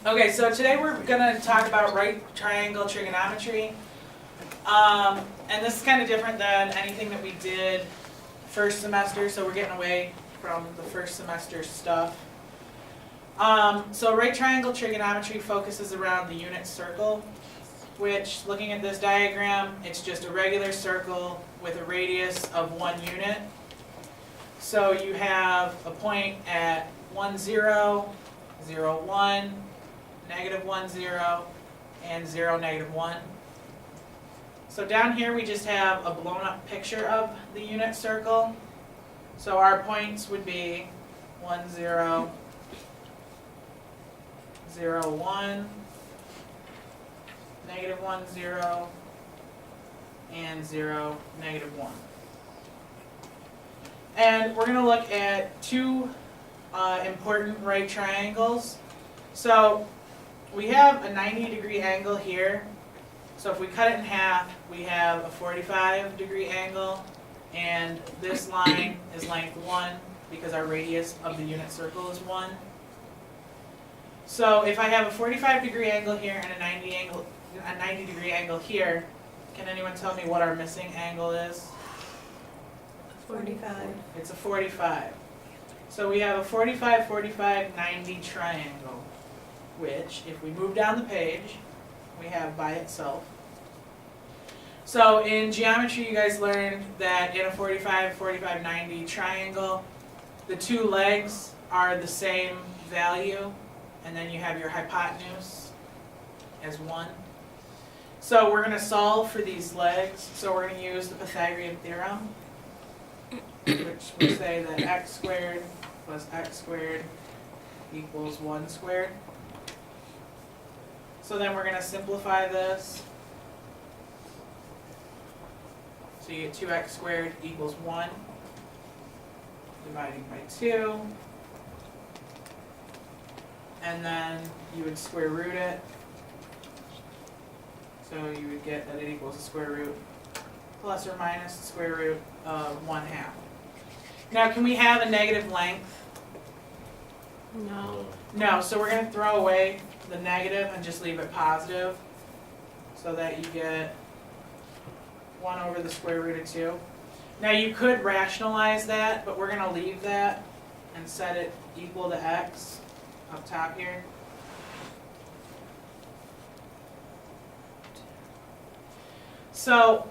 Okay, so today we're going to talk about right triangle trigonometry. And this is kind of different than anything that we did first semester, so we're getting away from the first semester stuff. So right triangle trigonometry focuses around the unit circle, which, looking at this diagram, it's just a regular circle with a radius of 1 unit. So you have a point at 1, 0, 0, 1, negative 1, 0, and 0, negative 1. So down here we just have a blown up picture of the unit circle. So our points would be 1, 0, 0, 1, negative 1, 0, and 0, negative 1. And we're going to look at two important right triangles. So we have a 90-degree angle here. So if we cut it in half, we have a 45-degree angle, and this line is length 1 because our radius of the unit circle is 1. So if I have a 45-degree angle here and a 90-degree angle here, can anyone tell me what our missing angle is? 45. It's a 45. So we have a 45, 45, 90 triangle, which, if we move down the page, we have by itself. So in geometry, you guys learned that in a 45, 45, 90 triangle, the two legs are the same value, and then you have your hypotenuse as 1. So we're going to solve for these legs. So we're going to use the Pythagorean theorem, which would say that x squared plus x squared equals 1 squared. So then we're going to simplify this. So you get 2x squared equals 1, dividing by 2. And then you would square root it. So you would get that it equals the square root plus or minus the square root of 1/2. Now, can we have a negative length? No. No, so we're going to throw away the negative and just leave it positive so that you get 1 over the square root of 2. Now you could rationalize that, but we're going to leave that and set it equal to x up top here. So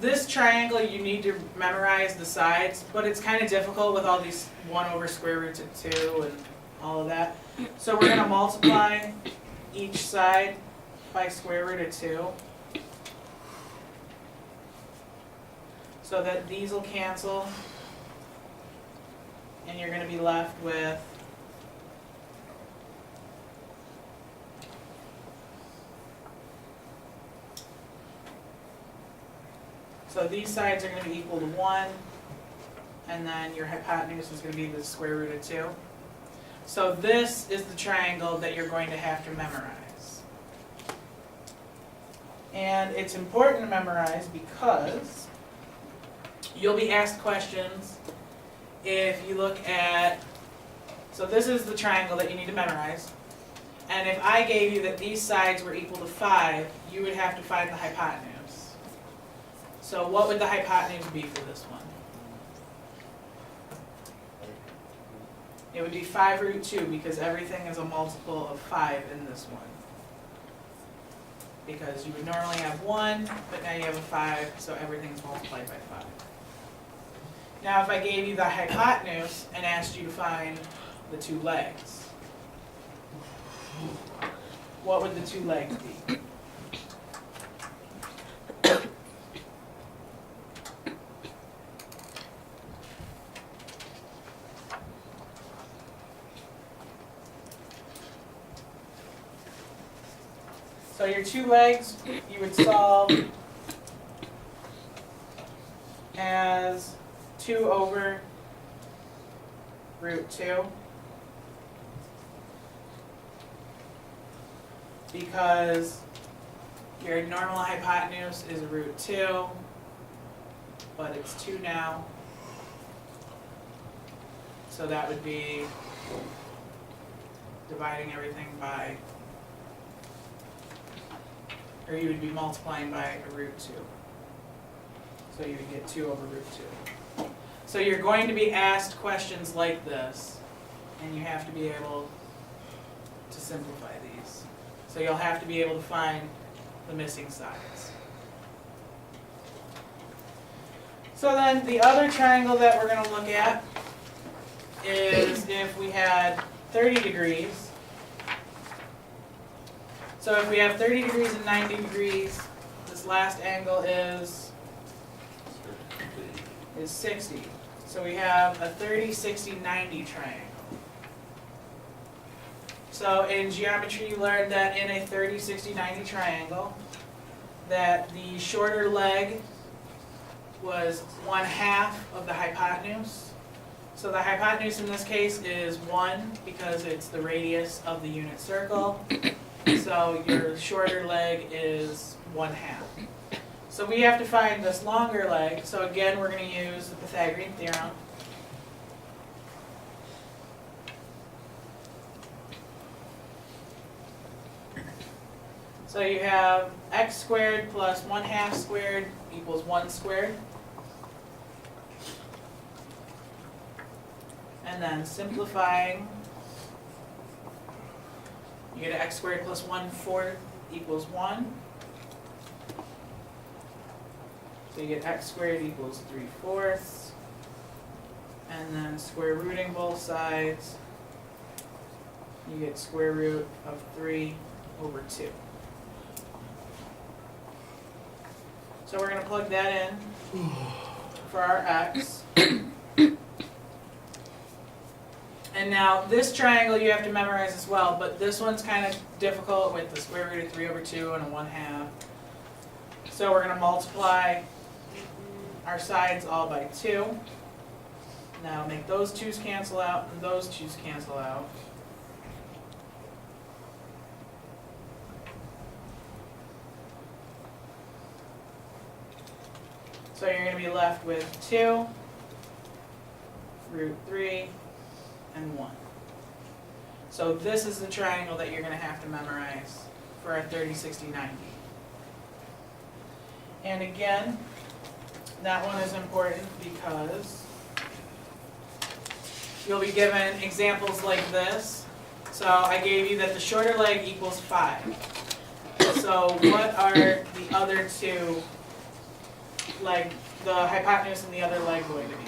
this triangle, you need to memorize the sides, but it's kind of difficult with all these 1 over square roots of 2 and all of that. So we're going to multiply each side by square root of 2. So that these will cancel, and you're going to be left with so these sides are going to be equal to 1, and then your hypotenuse is going to be the square root of 2. So this is the triangle that you're going to have to memorize. And it's important to memorize because you'll be asked questions if you look at, so this is the triangle that you need to memorize. And if I gave you that these sides were equal to 5, you would have to find the hypotenuse. So what would the hypotenuse be for this one? It would be 5 root 2 because everything is a multiple of 5 in this one. Because you would normally have 1, but now you have a 5, so everything's multiplied by 5. Now if I gave you the hypotenuse and asked you to find the two legs, what would the two legs be? So your two legs, you would solve as 2 over root 2, because your normal hypotenuse is root 2, but it's 2 now. So that would be dividing everything by, or you would be multiplying by a root 2. So you would get 2 over root 2. So you're going to be asked questions like this, and you have to be able to simplify these. So you'll have to be able to find the missing sides. So then the other triangle that we're going to look at is if we had 30 degrees. So if we have 30 degrees and 90 degrees, this last angle is 60. So we have a 30, 60, 90 triangle. So in geometry, you learned that in a 30, 60, 90 triangle, that the shorter leg was 1/2 of the hypotenuse. So the hypotenuse in this case is 1 because it's the radius of the unit circle. So your shorter leg is 1/2. So we have to find this longer leg. So again, we're going to use the Pythagorean theorem. So you have x squared plus 1/2 squared equals 1 squared. And then simplifying, you get x squared plus 1/4 equals 1. So you get x squared equals 3/4. And then square rooting both sides, you get square root of 3 over 2. So we're going to plug that in for our x. And now this triangle you have to memorize as well, but this one's kind of difficult with the square root of 3 over 2 and a 1/2. So we're going to multiply our sides all by 2. Now make those 2's cancel out and those 2's cancel out. So you're going to be left with 2, root 3, and 1. So this is the triangle that you're going to have to memorize for a 30, 60, 90. And again, that one is important because you'll be given examples like this. So I gave you that the shorter leg equals 5. So what are the other two, like the hypotenuse and the other leg, going to be?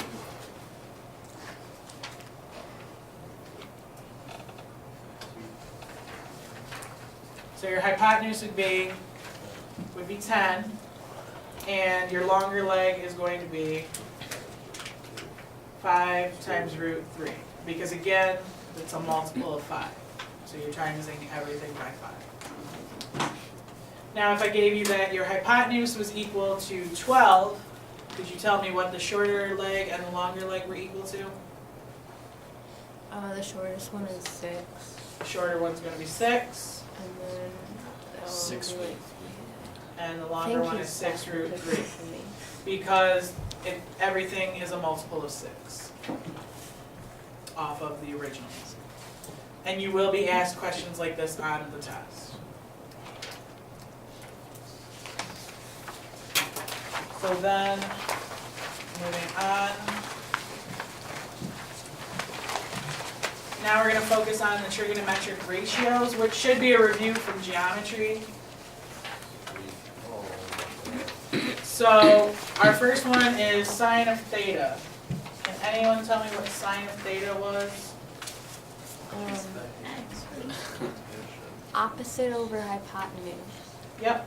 So your hypotenuse would be 10, and your longer leg is going to be 5 times root 3. Because again, it's a multiple of 5. So you're timesing everything by 5. Now if I gave you that your hypotenuse was equal to 12, could you tell me what the shorter leg and the longer leg were equal to? The shortest one is 6. The shorter one's going to be 6. And then 6 root. And the longer one is 6 root 3. Because everything is a multiple of 6 off of the originals. And you will be asked questions like this on the test. So then, moving on. Now we're going to focus on the trigonometric ratios, which should be a review from geometry. So our first one is sine of theta. Can anyone tell me what sine of theta was? Opposite over hypotenuse. Yep.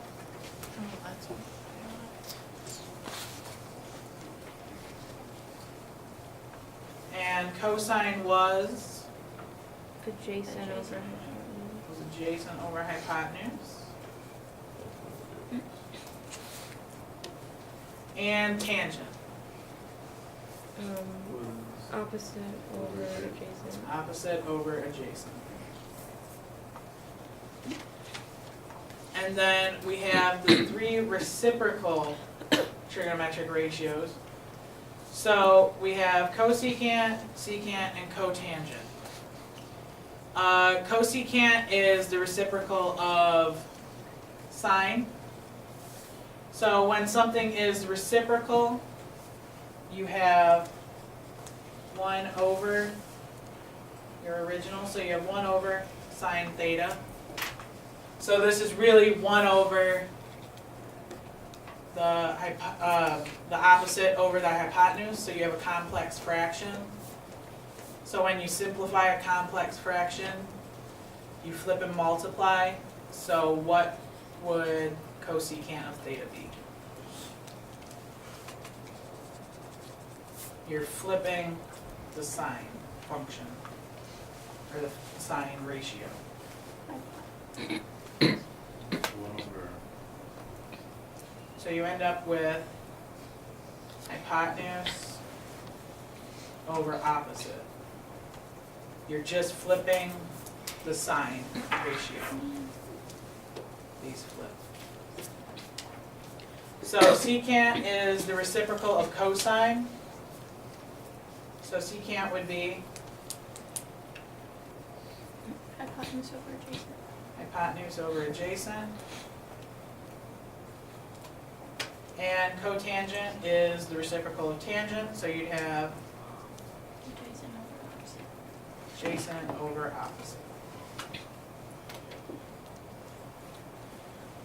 And cosine was Adjacent over adjacent over hypotenuse. And tangent. opposite over adjacent. Opposite over adjacent. And then we have the 3 reciprocal trigonometric ratios. So we have cosecant, secant, and cotangent. Cosecant is the reciprocal of sine. So when something is reciprocal, you have 1 over your original, so you have 1 over sine theta. So this is really 1 over the opposite over the hypotenuse, so you have a complex fraction. So when you simplify a complex fraction, you flip and multiply. So what would cosecant of theta be? You're flipping the sine function, or the sine ratio. 1 over. So you end up with hypotenuse over opposite. You're just flipping the sine ratio. These flip. So secant is the reciprocal of cosine. So secant would be Hypotenuse over adjacent. hypotenuse over adjacent. And cotangent is the reciprocal of tangent, so you'd have Adjacent over opposite. adjacent over opposite.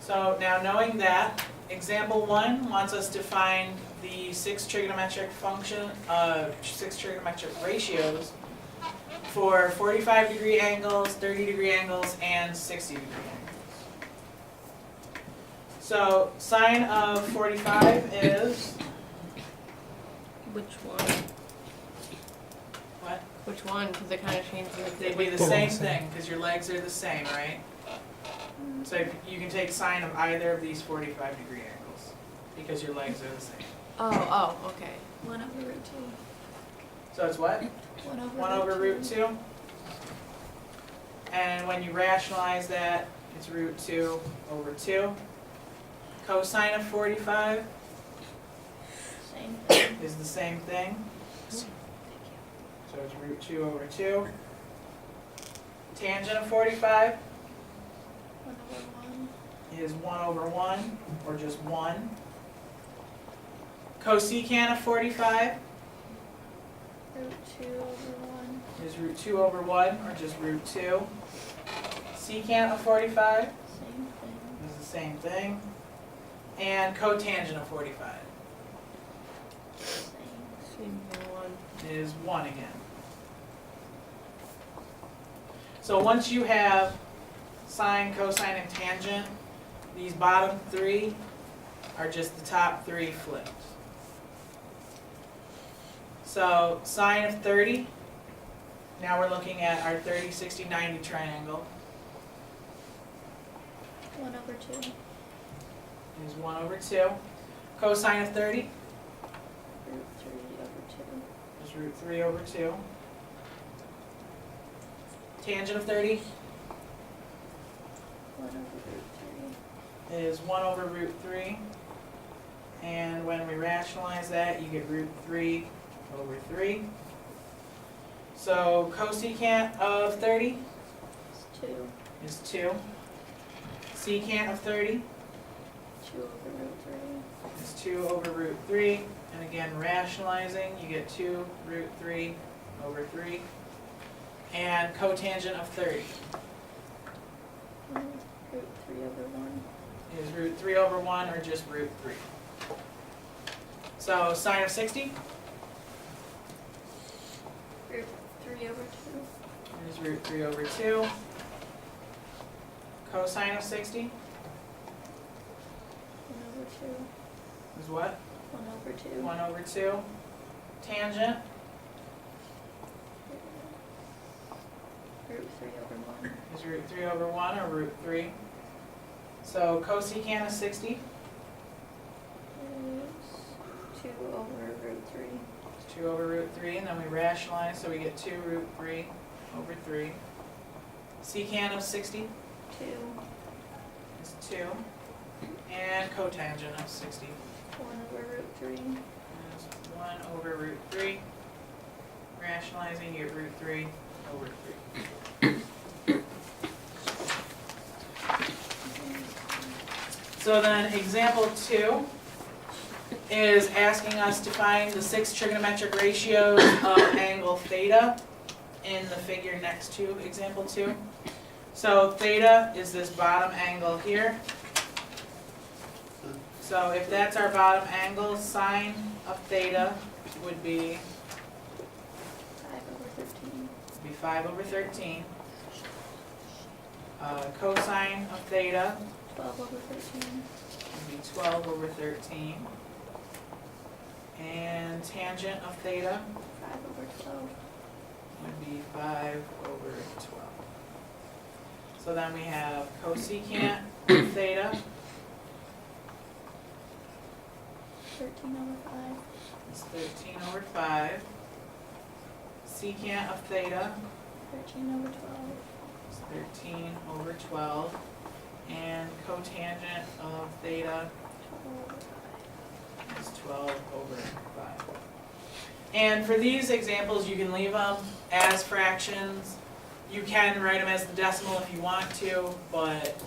So now knowing that, example 1 wants us to find the 6 trigonometric ratios for 45-degree angles, 30-degree angles, and 60-degree angles. So sine of 45 is Which one? what? Which one? Because it kind of changes. They'd be the same thing, because your legs are the same, right? So you can take sine of either of these 45-degree angles, because your legs are the same. Oh, okay. 1 over root 2. So it's what? 1 over 1 over root 2. And when you rationalize that, it's root 2 over 2. Cosine of 45 Same thing. is the same thing. So it's root 2 over 2. Tangent of 45 1 over 1. is 1 over 1, or just 1. Cosecant of 45 Root 2 over 1. is root 2 over 1, or just root 2. Secant of 45 Same thing. is the same thing. And cotangent of 45 Same 1. is 1 again. So once you have sine, cosine, and tangent, these bottom 3 are just the top 3 flipped. So sine of 30, now we're looking at our 30, 60, 90 triangle, 1 over 2. is 1 over 2. Cosine of 30 Root 3 over 2. is root 3 over 2. Tangent of 30 1 over root 3. is 1 over root 3. And when we rationalize that, you get root 3 over 3. So cosecant of 30 It's 2. is 2. Secant of 30 2 over root 3. is 2 over root 3. And again, rationalizing, you get 2 root 3 over 3. And cotangent of 30 Root 3 over 1. is root 3 over 1, or just root 3. So sine of 60 Root 3 over 2. is root 3 over 2. Cosine of 60 1 over 2. is what? 1 over 2. 1 over 2. Tangent Root 3 over 1. is root 3 over 1, or root 3. So cosecant of 60 Is 2 over root 3. is 2 over root 3, and then we rationalize, so we get 2 root 3 over 3. Secant of 60 2. is 2. And cotangent of 60 1 over root 3. is 1 over root 3. Rationalizing, you get root 3 over 3. So then example 2 is asking us to find the 6 trigonometric ratios of angle theta in the figure next to example 2. So theta is this bottom angle here. So if that's our bottom angle, sine of theta would be 5 over 13. Cosine of theta 12 over 13. would be 12 over 13. And tangent of theta 5 over 12. would be 5 over 12. So then we have cosecant of theta 13 over 5. is 13 over 5. Secant of theta 13 over 12. is 13 over 12. And cotangent of theta 12 over 5. is 12 over 5. And for these examples, you can leave them as fractions. You can write them as the decimal if you want to, but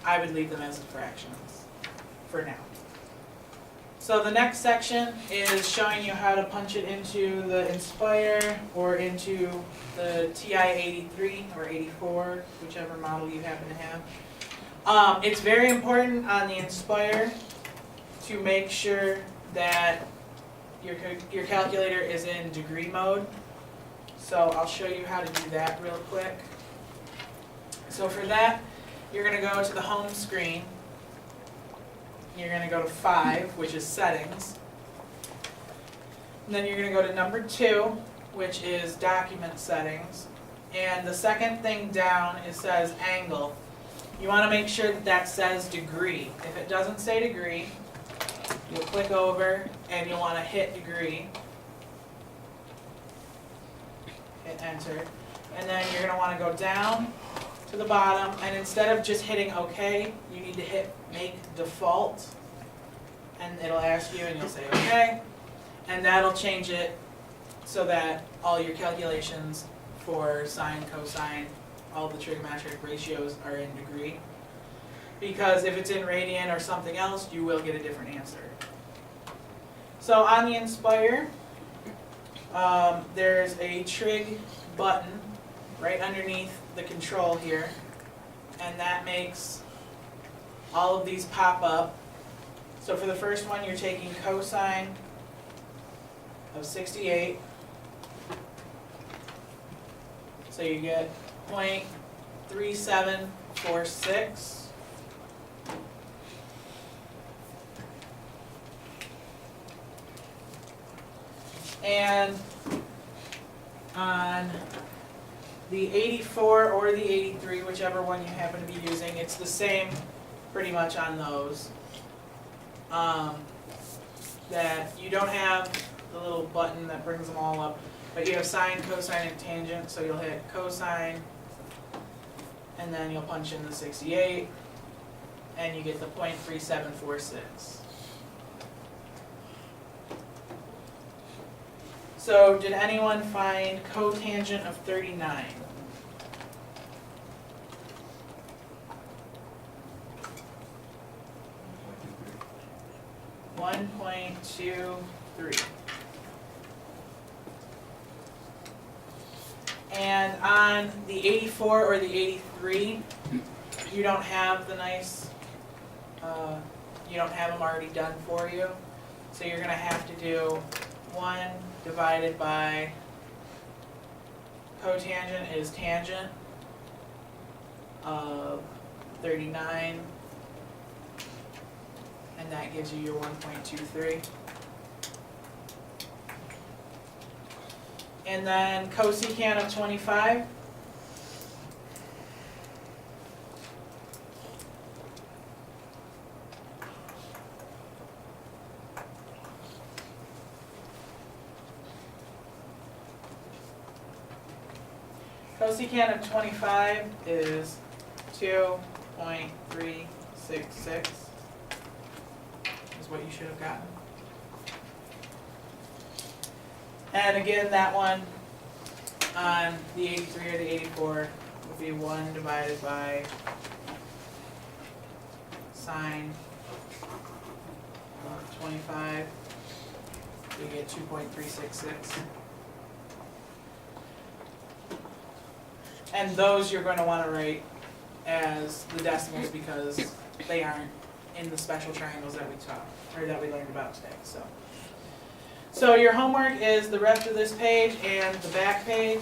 I would leave them as fractions for now. So the next section is showing you how to punch it into the Inspire or into the TI-83 or 84, whichever model you happen to have. It's very important on the Inspire to make sure that your calculator is in degree mode. So I'll show you how to do that real quick. So for that, you're going to go to the home screen. You're going to go to 5, which is settings. And then you're going to go to number 2, which is document settings. And the second thing down, it says angle. You want to make sure that that says degree. If it doesn't say degree, you'll click over and you'll want to hit degree. Hit enter. And then you're going to want to go down to the bottom, and instead of just hitting OK, you need to hit make default, and it'll ask you and you'll say OK, and that'll change it so that all your calculations for sine, cosine, all the trigonometric ratios are in degree. Because if it's in radian or something else, you will get a different answer. So on the Inspire, there's a trig button right underneath the control here, and that makes all of these pop up. So for the first one, you're taking cosine of 68. So you get 0.3746. And on the 84 or the 83, whichever one you happen to be using, it's the same pretty much on those. That you don't have the little button that brings them all up, but you have sine, cosine, and tangent, so you'll hit cosine, and then you'll punch in the 68, and you get the 0.3746. So did anyone find cotangent of 39? .23. And on the 84 or the 83, you don't have the nice, you don't have them already done for you. So you're going to have to do 1 divided by cotangent is tangent of 39, and that gives you your 1.23. And then cosecant of 25. Cosecant of 25 is 2.366, is what you should have gotten. And again, that one on the 83 or the 84 would be 1 divided by sine 25, you get 2.366. And those you're going to want to write as the decimals because they aren't in the special triangles that we taught, or that we learned about today, so. So your homework is the rest of this page and the back page.